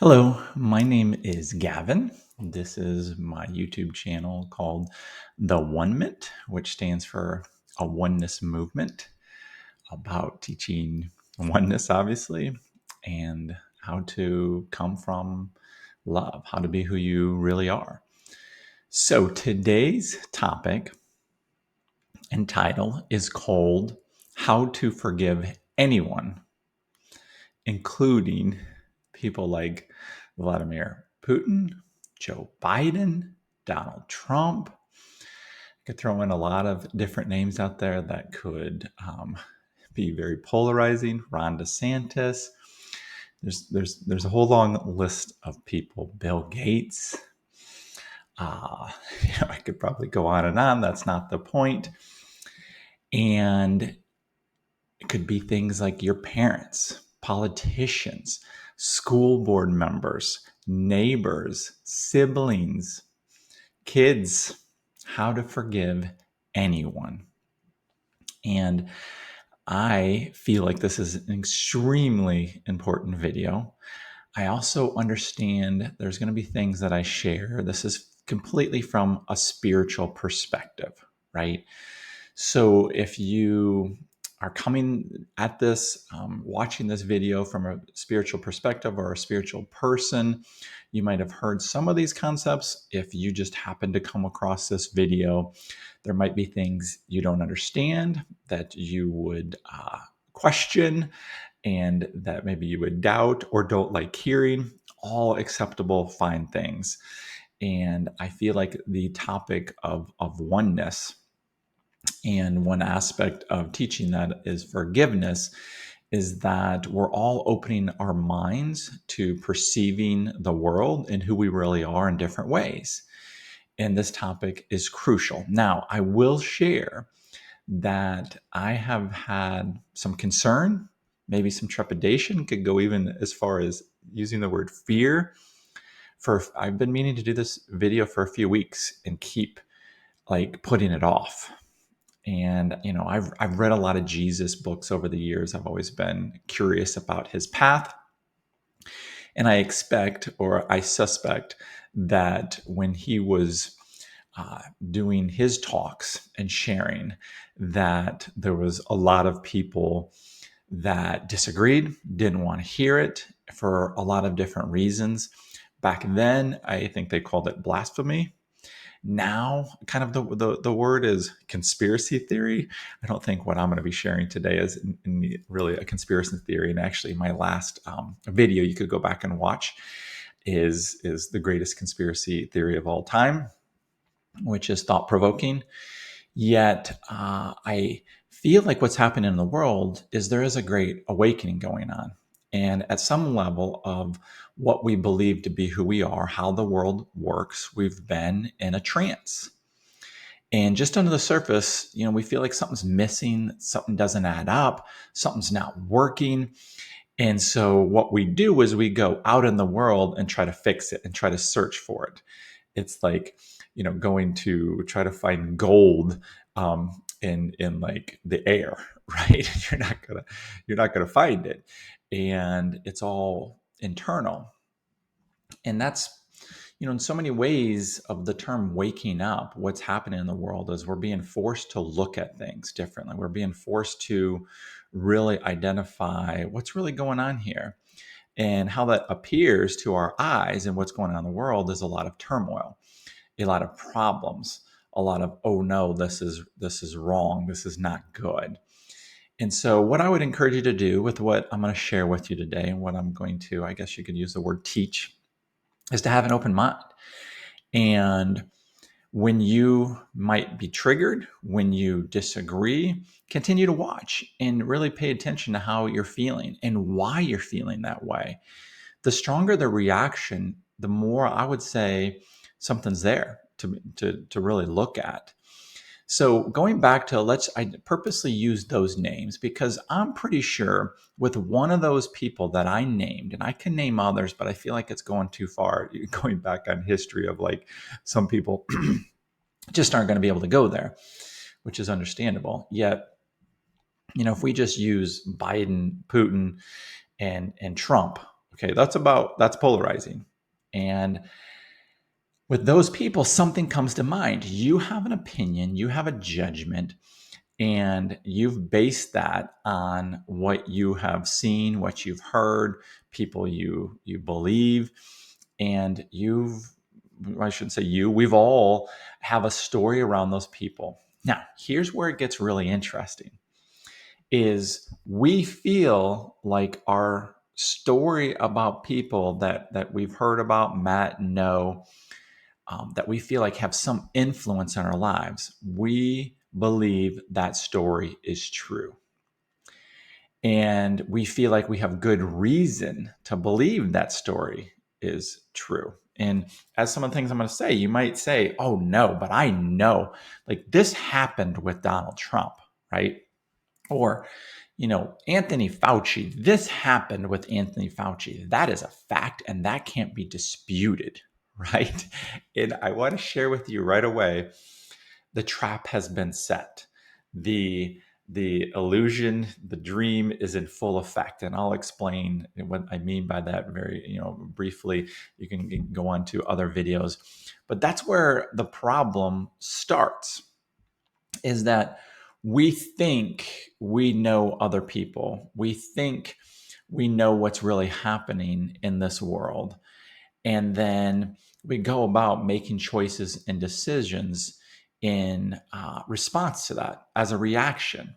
Hello, my name is Gavin. This is my YouTube channel called the OneMent, which stands for a oneness movement about teaching oneness, obviously, and how to come from love, how to be who you really are. So today's topic and title is called How to Forgive Anyone, including people like Vladimir Putin, Joe Biden, Donald Trump. I could throw in a lot of different names out there that could be very polarizing. Ron DeSantis. There's a whole long list of people. Bill Gates. Uh, I could probably go on and on. That's not the point. And it could be things like your parents, politicians, school board members, neighbors, siblings, kids, how to forgive anyone. And I feel like this is an extremely important video. I also understand there's going to be things that I share. This is completely from a spiritual perspective, right? So if you are coming at this, watching this video from a spiritual perspective or a spiritual person, you might have heard some of these concepts. If you just happen to come across this video, there might be things you don't understand that you would question and that maybe you would doubt or don't like hearing. All acceptable, fine things. And I feel like the topic of oneness, and one aspect of teaching that is forgiveness, is that we're all opening our minds to perceiving the world and who we really are in different ways. And this topic is crucial. Now, I will share that I have had some concern, maybe some trepidation, could go even as far as using the word fear. I've been meaning to do this video for a few weeks and keep like putting it off. And I've read a lot of Jesus books over the years. I've always been curious about his path, and I expect, or I suspect, that when he was doing his talks and sharing, that there was a lot of people that disagreed, didn't want to hear it for a lot of different reasons. Back then, I think they called it blasphemy. Now, kind of the word is conspiracy theory. I don't think what I'm going to be sharing today is really a conspiracy theory. And actually, my last video you could go back and watch is the greatest conspiracy theory of all time, which is thought provoking. Yet, I feel like what's happening in the world is there is a great awakening going on. And at some level of what we believe to be who we are, how the world works, we've been in a trance. And just under the surface, we feel like something's missing, something doesn't add up, something's not working. And so what we do is we go out in the world and try to fix it and try to search for it. It's like, going to try to find gold in like the air, right? You're not gonna find it, and it's all internal. And that's, in so many ways of the term waking up, what's happening in the world is we're being forced to look at things differently. We're being forced to really identify what's really going on here. And how that appears to our eyes and what's going on in the world is a lot of turmoil, a lot of problems, a lot of, oh no, this is wrong, this is not good. And so what I would encourage you to do with what I'm going to share with you today, and what I'm going to, I guess you could use the word teach, is to have an open mind. And when you might be triggered, when you disagree, continue to watch and really pay attention to how you're feeling and why you're feeling that way. The stronger the reaction, the more I would say something's there to really look at. So going back to I purposely use those names because I'm pretty sure with one of those people that I named, and I can name others, but I feel like it's going too far, going back on history of like some people just aren't going to be able to go there, which is understandable. Yet, if we just use Biden, Putin, and Trump, Okay, that's polarizing. And with those people, something comes to mind. You have an opinion, you have a judgment, and you've based that on what you have seen, what you've heard, people you believe, and I shouldn't say you, we've all have a story around those people. Now, here's where it gets really interesting is we feel like our story about people that we've heard about, met, know, that we feel like have some influence in our lives, we believe that story is true. And we feel like we have good reason to believe that story is true. And as some of the things I'm going to say, you might say, oh no, but I know, like this happened with Donald Trump, right? Or, Anthony Fauci, this happened with Anthony Fauci. That is a fact and that can't be disputed, right? And I want to share with you right away, the trap has been set. The illusion, the dream is in full effect. And I'll explain what I mean by that very, briefly. You can go on to other videos. But that's where the problem starts, is that we think we know other people. We think we know what's really happening in this world. And then we go about making choices and decisions in response to that as a reaction.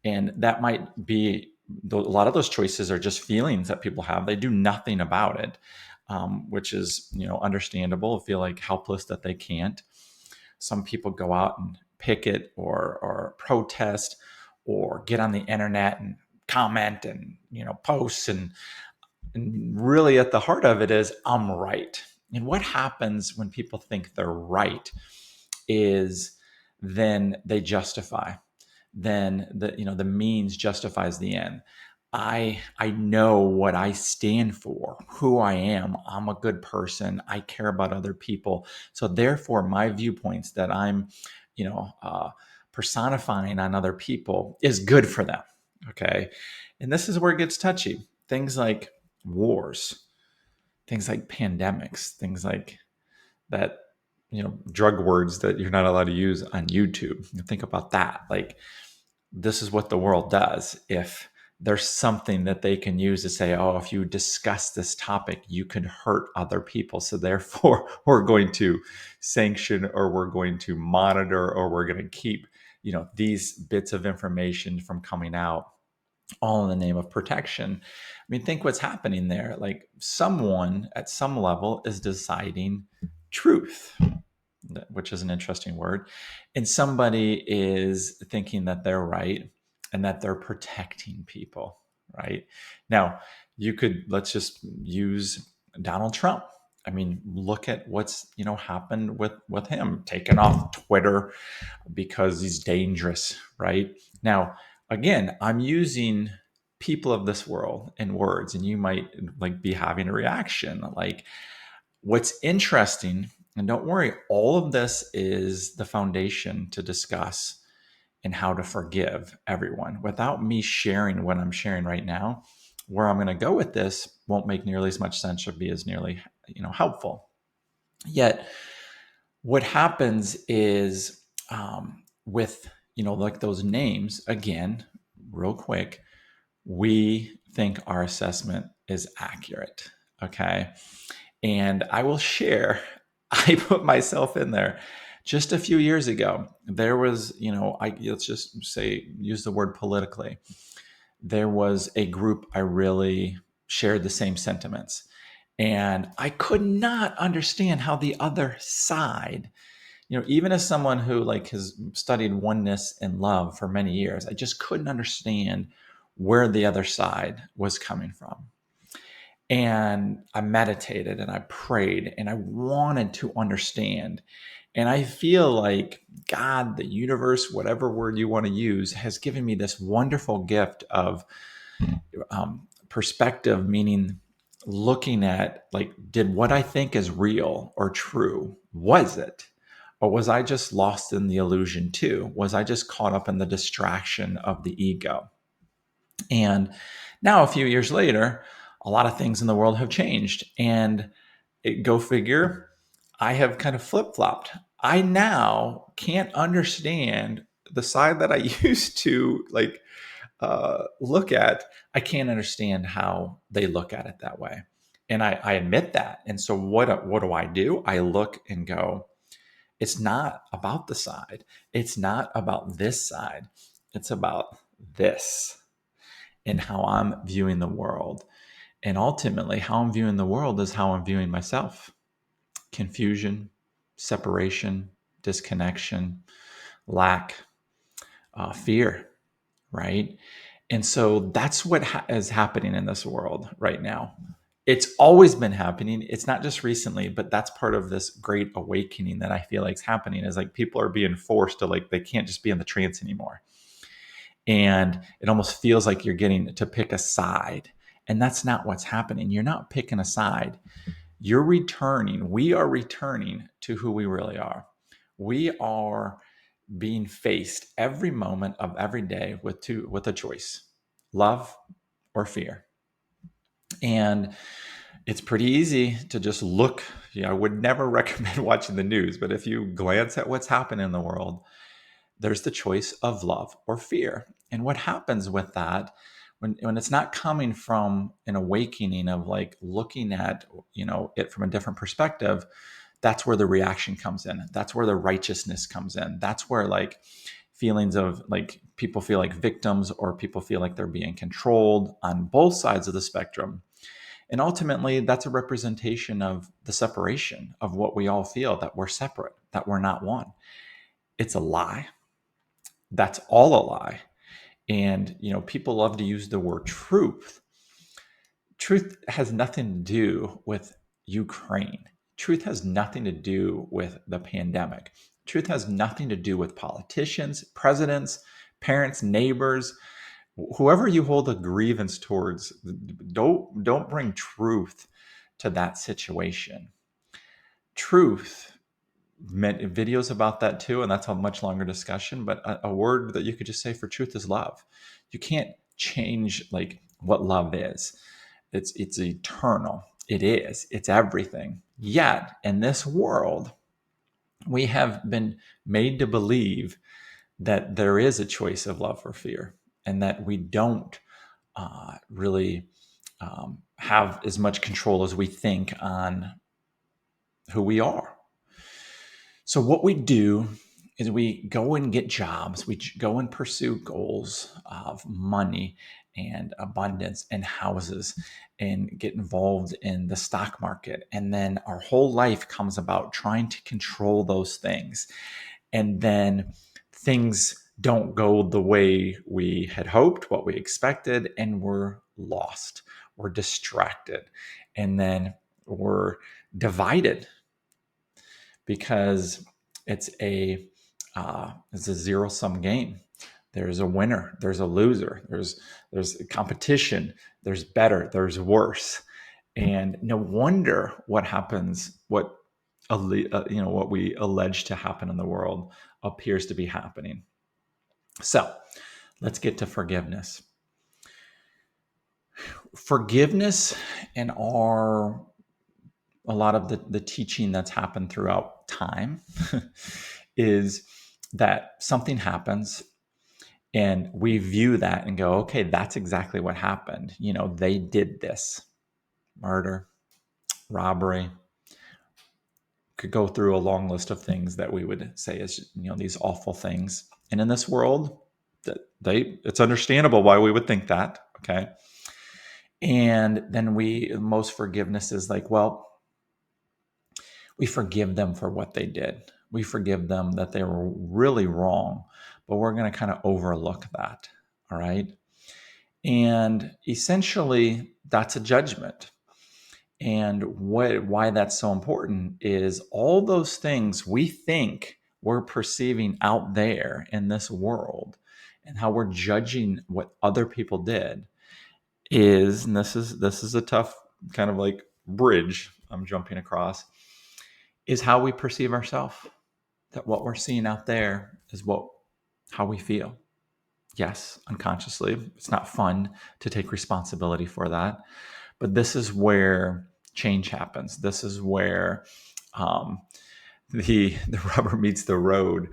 And that might be a lot of those choices are just feelings that people have. They do nothing about it, which is understandable. Feel like helpless that they can't. Some people go out and picket or protest or get on the internet and comment and posts and really at the heart of it is I'm right. And what happens when people think they're right is then they justify. Then the means justifies the end. I know what I stand for, who I am. I'm a good person. I care about other people. So therefore, my viewpoints that I'm, personifying on other people is good for them. Okay, and this is where it gets touchy. Things like wars, things like pandemics, things like that, drug words that you're not allowed to use on YouTube. Think about that. Like, this is what the world does. If there's something that they can use to say, oh, if you discuss this topic, you can hurt other people. So therefore, we're going to sanction or we're going to monitor or we're going to keep, these bits of information from coming out, all in the name of protection. I mean, think what's happening there. Like someone at some level is deciding truth, which is an interesting word. And somebody is thinking that they're right and that they're protecting people, right? Now, let's just use Donald Trump. I mean, look at what's, happened with him, taken off Twitter because he's dangerous, right? Now, again, I'm using people of this world and words, and you might like be having a reaction. Like, what's interesting, and don't worry, all of this is the foundation to discuss and how to forgive everyone. Without me sharing what I'm sharing right now, where I'm going to go with this won't make nearly as much sense or be as nearly, helpful. Yet, what happens is with like those names again, real quick, we think our assessment is accurate. Okay. And I will share, I put myself in there just a few years ago. There was, let's just say, use the word politically. There was a group I really shared the same sentiments. And I could not understand how the other side, even as someone who like has studied oneness and love for many years, I just couldn't understand where the other side was coming from. And I meditated and I prayed and I wanted to understand. And I feel like God, the universe, whatever word you want to use, has given me this wonderful gift of perspective, meaning looking at like, did what I think is real or true, was it? Or was I just lost in the illusion too? Was I just caught up in the distraction of the ego? And now, a few years later, a lot of things in the world have changed. And go figure, I have kind of flip-flopped. I now can't understand the side that I used to look at. I can't understand how they look at it that way. And I admit that. And so what do? I look and go, it's not about the side. It's not about this side. It's about this and how I'm viewing the world. And ultimately, how I'm viewing the world is how I'm viewing myself. Confusion, separation, disconnection, lack, fear, right? And so that's what is happening in this world right now. It's always been happening. It's not just recently, but that's part of this great awakening that I feel like is happening, is like people are being forced to, like, they can't just be in the trance anymore. And it almost feels like you're getting to pick a side. And that's not what's happening. You're not picking a side. We are returning to who we really are. We are being faced every moment of every day with a choice: love or fear. And it's pretty easy to just look. I would never recommend watching the news, but if you glance at what's happening in the world, there's the choice of love or fear. And what happens with that, when it's not coming from an awakening of like looking at it from a different perspective, that's where the reaction comes in. That's where the righteousness comes in. That's where like feelings of like people feel like victims, or people feel like they're being controlled on both sides of the spectrum. And ultimately, that's a representation of the separation of what we all feel, that we're separate, that we're not one. It's a lie. That's all a lie. And people love to use the word truth. Truth has nothing to do with Ukraine. Truth has nothing to do with the pandemic. Truth has nothing to do with politicians, presidents, parents, neighbors, whoever you hold a grievance towards. Don't bring truth to that situation. Truth, videos about that too, and that's a much longer discussion, but a word that you could just say for truth is love. You can't change like what love is. It's eternal. It's everything. Yet in this world, we have been made to believe that there is a choice of love or fear, and that we don't really have as much control as we think on who we are. So what we do is we go and get jobs. We go and pursue goals of money and abundance and houses, and get involved in the stock market. And then our whole life comes about trying to control those things. And then things don't go the way we had hoped, what we expected, and we're lost. We're distracted. And then we're divided, because it's a zero-sum game. There's a winner, there's a loser, there's competition, there's better, there's worse. And no wonder what happens, what we allege to happen in the world appears to be happening. So let's get to forgiveness. Forgiveness and a lot of the teaching that's happened throughout time is that something happens and we view that and go, okay, that's exactly what happened. They did this: murder, robbery. Could go through a long list of things that we would say is, these awful things. And in this world, it's understandable why we would think that. Okay. And then most forgiveness is like, well, we forgive them for what they did. We forgive them that they were really wrong, but we're going to kind of overlook that. All right. And essentially, that's a judgment. And why that's so important is all those things we think we're perceiving out there in this world, and how we're judging what other people did is, and this is a tough kind of like bridge I'm jumping across, is how we perceive ourselves. That what we're seeing out there is how we feel. Yes, unconsciously. It's not fun to take responsibility for that. But this is where change happens. This is where um, the rubber meets the road,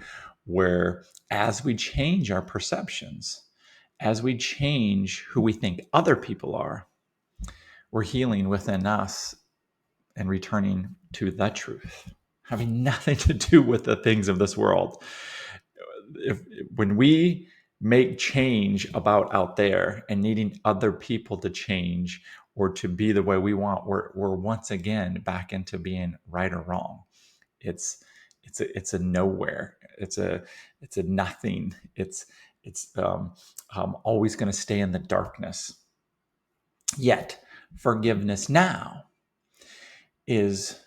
where as we change our perceptions, as we change who we think other people are, we're healing within us and returning to the truth, having nothing to do with the things of this world. If when we make change about out there and needing other people to change or to be the way we want, we're once again back into being right or wrong. It's it's a nowhere. It's a nothing. It's always going to stay in the darkness. Yet forgiveness now is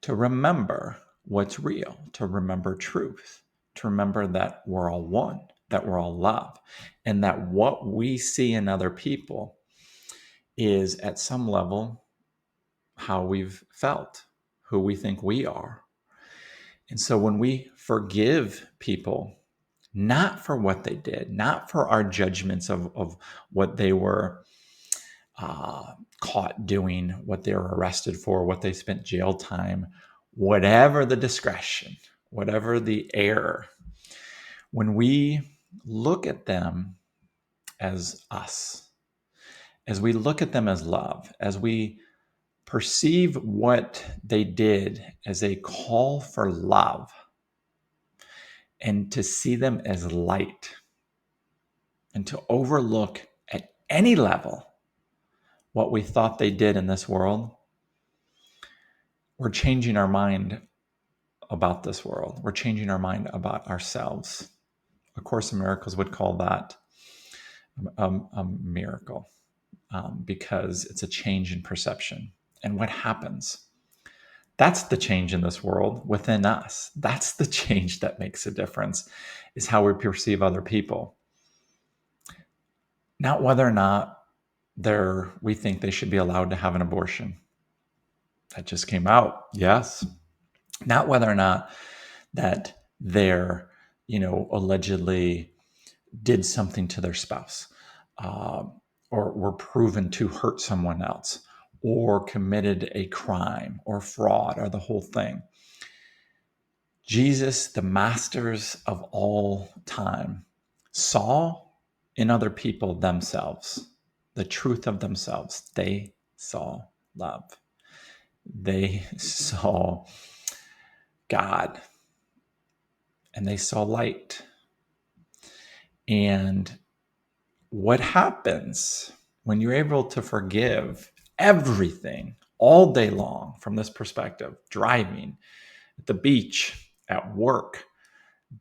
to remember what's real, to remember truth, to remember that we're all one, that we're all love, and that what we see in other people is at some level how we've felt, who we think we are. And so when we forgive people, not for what they did, not for our judgments of what they were caught doing, what they were arrested for, what they spent jail time, whatever the discretion, whatever the error, when we look at them as us, as we look at them as love, as we perceive what they did as a call for love, and to see them as light, and to overlook at any level what we thought they did in this world, we're changing our mind about this world. We're changing our mind about ourselves. A Course in Miracles would call that a miracle, because it's a change in perception. And what happens? That's the change in this world within us. That's the change that makes a difference, is how we perceive other people. Not whether or not we think they should be allowed to have an abortion. That just came out. Yes. Not whether or not that they're, allegedly did something to their spouse, or were proven to hurt someone else, or committed a crime or fraud, or the whole thing. Jesus, the masters of all time, saw in other people themselves, the truth of themselves. They saw love. They saw God, and they saw light. And what happens when you're able to forgive everything all day long from this perspective, driving, at the beach, at work,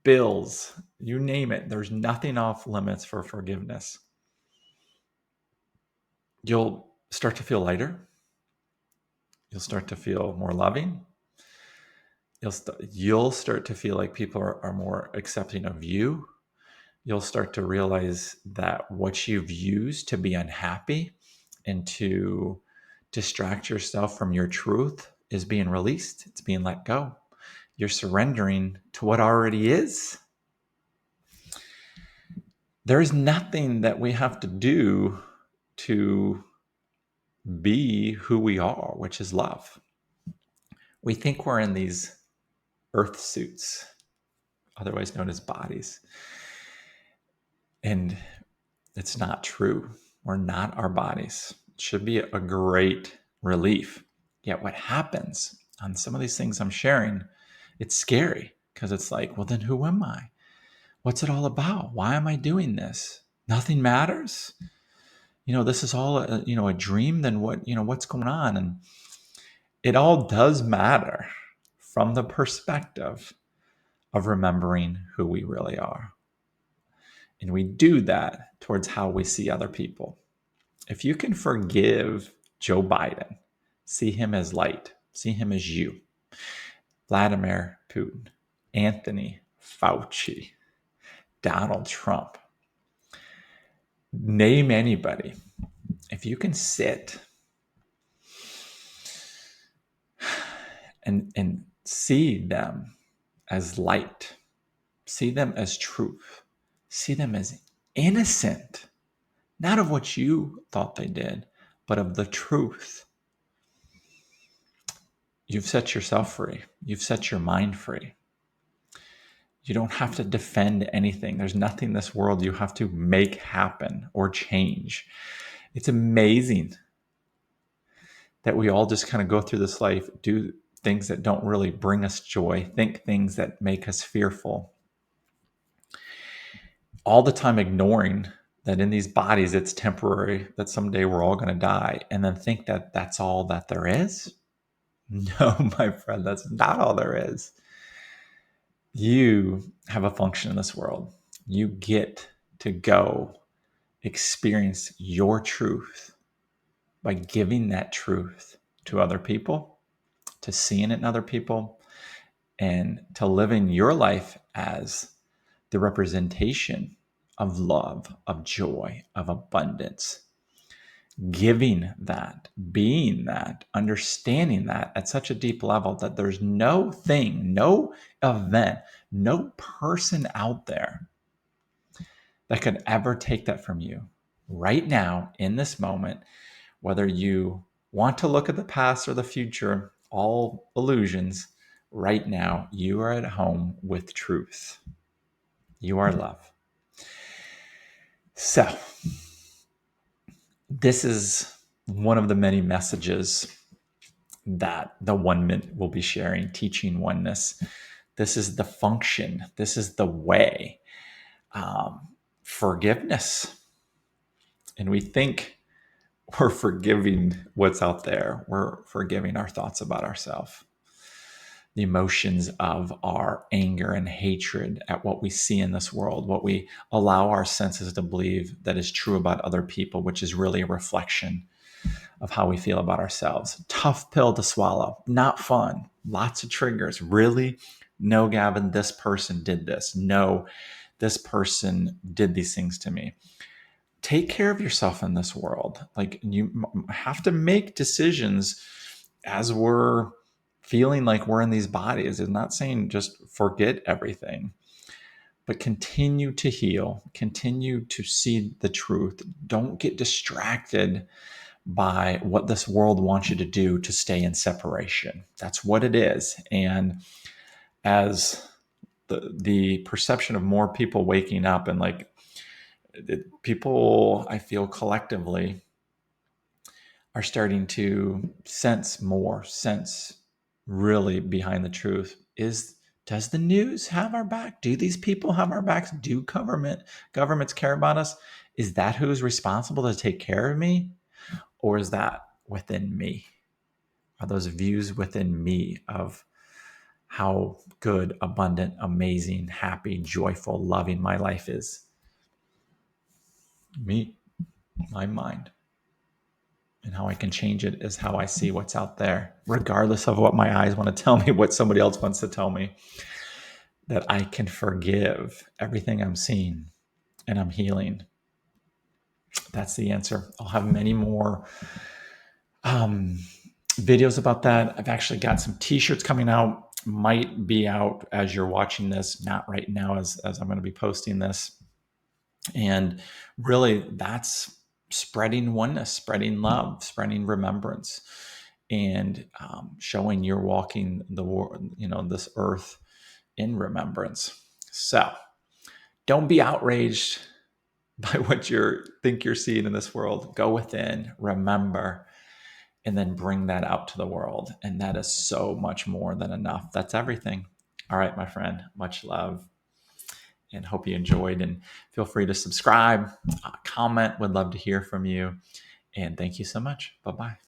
bills, you name it, there's nothing off limits for forgiveness. You'll start to feel lighter. You'll start to feel more loving. You'll start to feel like people are more accepting of you. You'll start to realize that what you've used to be unhappy and to distract yourself from your truth is being released. It's being let go. You're surrendering to what already is. There is nothing that we have to do to be who we are, which is love. We think we're in these earth suits, otherwise known as bodies. And it's not true. We're not our bodies. It should be a great relief. Yet what happens on some of these things I'm sharing, it's scary, because it's like, well, then who am I? What's it all about? Why am I doing this? Nothing matters. This is all a dream. Then what's going on? And it all does matter from the perspective of remembering who we really are. And we do that towards how we see other people. If you can forgive Joe Biden, see him as light, see him as you, Vladimir Putin, Anthony Fauci, Donald Trump, name anybody. If you can sit and see them as light, see them as truth, see them as innocent, not of what you thought they did, but of the truth. You've set yourself free. You've set your mind free. You don't have to defend anything. There's nothing in this world you have to make happen or change. It's amazing that we all just kind of go through this life, do things that don't really bring us joy, think things that make us fearful, all the time ignoring that in these bodies it's temporary, that someday we're all going to die, and then think that that's all that there is. No, my friend, that's not all there is. You have a function in this world. You get to go experience your truth by giving that truth to other people, to seeing it in other people, and to living your life as the representation of love, of joy, of abundance. Giving that, being that, understanding that at such a deep level that there's no thing, no event, no person out there that could ever take that from you right now in this moment, whether you want to look at the past or the future, all illusions. Right now, you are at home with truth. You are love. So, this is one of the many messages that the OneMent will be sharing, teaching oneness. This is the function. This is the way. Forgiveness. And we think we're forgiving what's out there. We're forgiving our thoughts about ourselves, the emotions of our anger and hatred at what we see in this world, what we allow our senses to believe that is true about other people, which is really a reflection of how we feel about ourselves. Tough pill to swallow, not fun, lots of triggers. Really? No, Gavin, this person did this. No, this person did these things to me. Take care of yourself in this world. Like, you have to make decisions as we're feeling like we're in these bodies. It's not saying just forget everything, but continue to heal, continue to see the truth. Don't get distracted by what this world wants you to do to stay in separation. That's what it is. And as the perception of more people waking up, and like people, I feel collectively are starting to sense really behind the truth. Does the news have our back? Do these people have our backs? Do governments care about us? Is that who's responsible to take care of me? Or is that within me? Are those views within me of how good, abundant, amazing, happy, joyful, loving my life is? Me, my mind. And how I can change it is how I see what's out there, regardless of what my eyes want to tell me, what somebody else wants to tell me. That I can forgive everything I'm seeing and I'm healing. That's the answer. I'll have many more videos about that. I've actually got some t-shirts coming out, might be out as you're watching this, not right now as I'm going to be posting this. And really, that's spreading oneness, spreading love, spreading remembrance, and showing you're walking this earth in remembrance. So don't be outraged by what you think you're seeing in this world. Go within, remember, and then bring that out to the world. And that is so much more than enough. That's everything. All right, my friend, much love, and hope you enjoyed. And feel free to subscribe, comment. Would love to hear from you. And thank you so much. Bye-bye.